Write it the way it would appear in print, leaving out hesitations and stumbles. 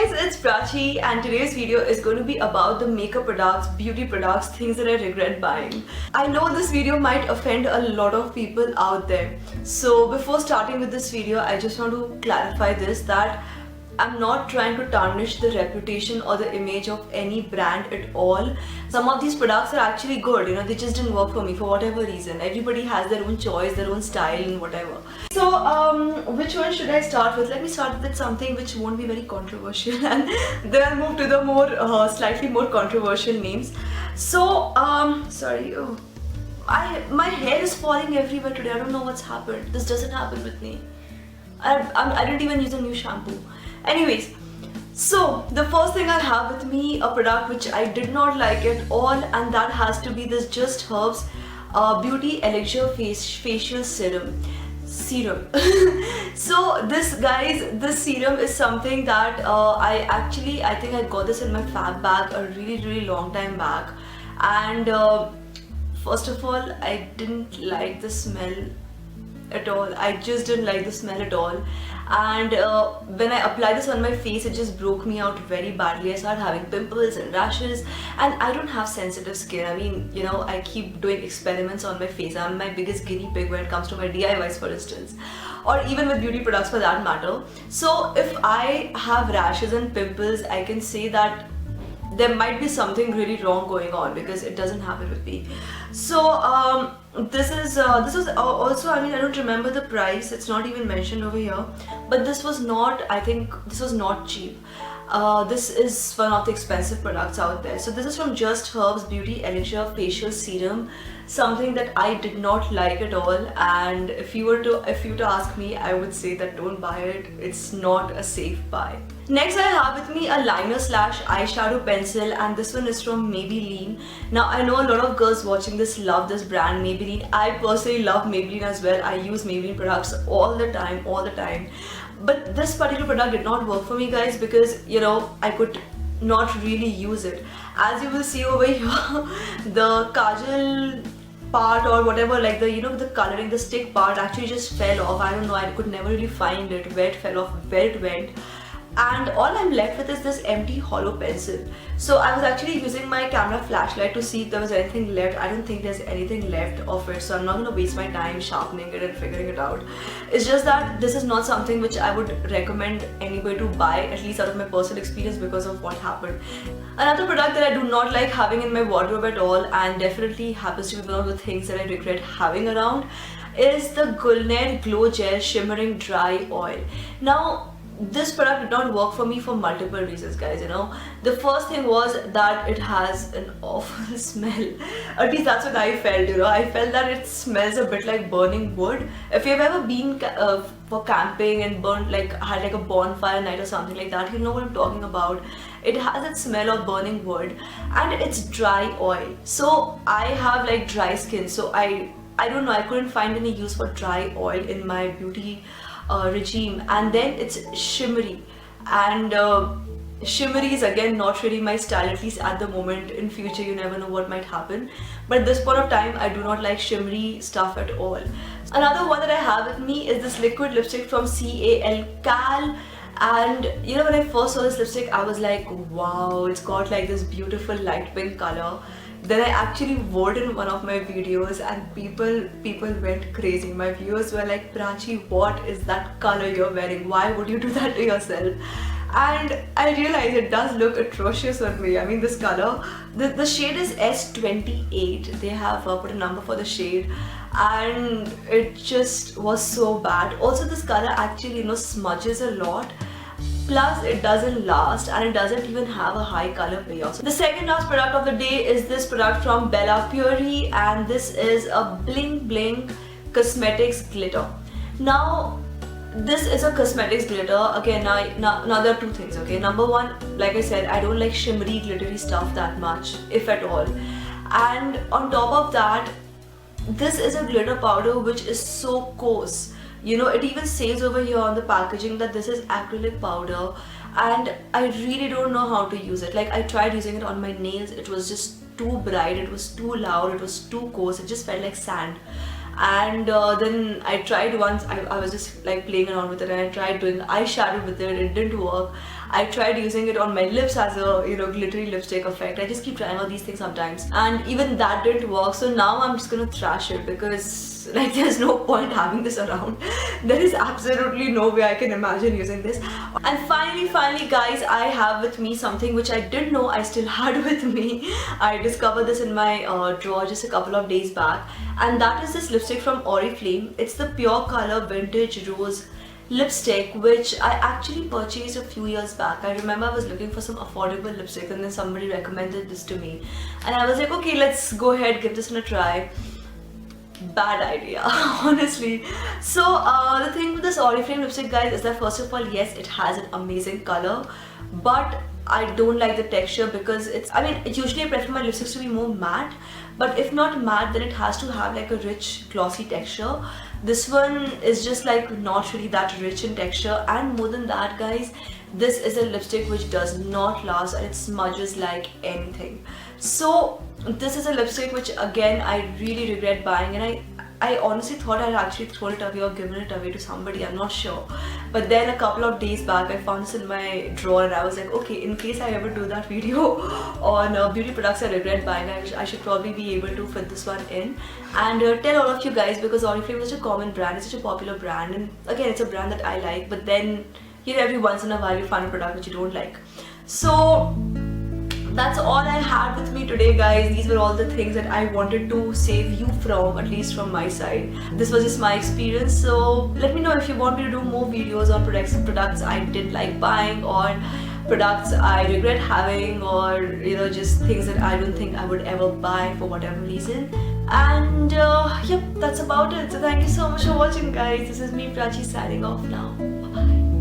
guys, it's Prachi and today's video is going to be about the makeup products, beauty products, things that I regret buying. I know this video might offend a lot of people out there. So before starting with this video, I just want to clarify this that I'm not trying to tarnish the reputation or the image of any brand at all. Some of these products are actually good, they just didn't work for me for whatever reason. Everybody has their own choice, their own style and whatever. So which one should I start with? Let me start with something which won't be very controversial and then I'll move to the more slightly more controversial names. So sorry, my hair is falling everywhere today. I don't know what's happened. This doesn't happen with me. I didn't even use a new shampoo. Anyways, so the first thing I have with me, a product which I did not like at all, and that has to be this Just Herbs Beauty Elixir Facial Serum. So this serum is something that I think I got this in my fab bag a really long time back, and first of all, I didn't like the smell at all. I just didn't like the smell at all, and when I applied this on my face, it just broke me out very badly. I started having pimples and rashes, and I don't have sensitive skin. I mean, I keep doing experiments on my face. I'm my biggest guinea pig when it comes to my DIYs, for instance, or even with beauty products for that matter. So if I have rashes and pimples, I can say that there might be something really wrong going on because it doesn't happen with me. So this was also, I mean, I don't remember the price, it's not even mentioned over here, but this was not, I think this was not cheap. This is one of the expensive products out there. So this is from Just Herbs Beauty Elixir Facial Serum, something that I did not like at all, and if you were to ask me, I would say that don't buy it. It's not a safe buy. Next I have with me a liner slash eyeshadow pencil, and this one is from Maybelline. Now I know a lot of girls watching this love this brand Maybelline. I personally love Maybelline as well. I use Maybelline products all the time. But this particular product did not work for me, guys, because I could not really use it. As you will see over here, the kajal part or whatever, like the coloring, the stick part actually just fell off. I don't know, I could never really find it, where it fell off, where it went. And all I'm left with is this empty hollow pencil. So I was actually using my camera flashlight to see if there was anything left. I don't think there's anything left of it, so I'm not going to waste my time sharpening it and figuring it out. It's just that this is not something which I would recommend anybody to buy, at least out of my personal experience, because of what happened. Another product that I do not like having in my wardrobe at all, and definitely happens to be one of the things that I regret having around, is the Gulnair Glow Gel Shimmering Dry Oil. Now, this product did not work for me for multiple reasons, guys. The first thing was that it has an awful smell. At least that's what I felt. I felt that it smells a bit like burning wood. If you've ever been for camping and had like a bonfire night or something like that, you know what I'm talking about. It has that smell of burning wood, and it's dry oil. So I have like dry skin, so I don't know, I couldn't find any use for dry oil in my beauty regime. And then it's shimmery, and shimmery is again not really my style, at least at the moment. In future you never know what might happen, but at this point of time I do not like shimmery stuff at all. Another one that I have with me is this liquid lipstick from Cal. And when I first saw this lipstick, I was like, wow, it's got like this beautiful light pink color. Then I actually wore it in one of my videos, and people went crazy. My viewers were like, Prachi, what is that color you're wearing? Why would you do that to yourself? And I realized it does look atrocious on me. I mean, this color, the shade is S28. They have put a number for the shade, and it just was so bad. Also, this color actually smudges a lot. Plus, it doesn't last, and it doesn't even have a high color payoff. The second last product of the day is this product from Bella Puri, and this is a Bling Bling Cosmetics Glitter. Now, this is a cosmetics glitter. Okay, now there are two things, okay? Number one, like I said, I don't like shimmery, glittery stuff that much, if at all. And on top of that, this is a glitter powder which is so coarse. It even says over here on the packaging that this is acrylic powder, and I really don't know how to use it. Like, I tried using it on my nails, it was just too bright, it was too loud, it was too coarse, it just felt like sand. And then I tried once. I was just like playing around with it, and I tried doing eyeshadow with it. It didn't work. I tried using it on my lips as a glittery lipstick effect. I just keep trying all these things sometimes, and even that didn't work. So now I'm just gonna trash it because like there's no point having this around. There is absolutely no way I can imagine using this. And finally guys, I have with me something which I didn't know I still had with me. I discovered this in my drawer just a couple of days back, and that is this lipstick from Oriflame. It's the Pure Color Vintage Rose lipstick, which I actually purchased a few years back. I remember I was looking for some affordable lipstick, and then somebody recommended this to me, and I was like, okay, let's go ahead, give this one a try. Bad idea, honestly. So the thing with this Oriflame lipstick, guys, is that first of all, yes, it has an amazing color, but I don't like the texture because usually I prefer my lipsticks to be more matte, but if not matte, then it has to have like a rich glossy texture. This one is just like not really that rich in texture, and more than that, guys, this is a lipstick which does not last, and it smudges like anything. So this is a lipstick which again I really regret buying, and I honestly thought I'd actually thrown it away or given it away to somebody, I'm not sure. But then a couple of days back, I found this in my drawer, and I was like, okay, in case I ever do that video on beauty products I regret buying, I should probably be able to fit this one in and tell all of you guys, because Oriflame is such a common brand, it's such a popular brand, and again, it's a brand that I like, but then every once in a while you find a product which you don't like. So that's all I had with me today, guys. These were all the things that I wanted to save you from, at least from my side. This was just my experience. So let me know if you want me to do more videos on products I didn't like buying, or products I regret having, or just things that I don't think I would ever buy for whatever reason. And yep, that's about it. So thank you so much for watching, guys. This is me, Prachi, signing off now. Bye bye.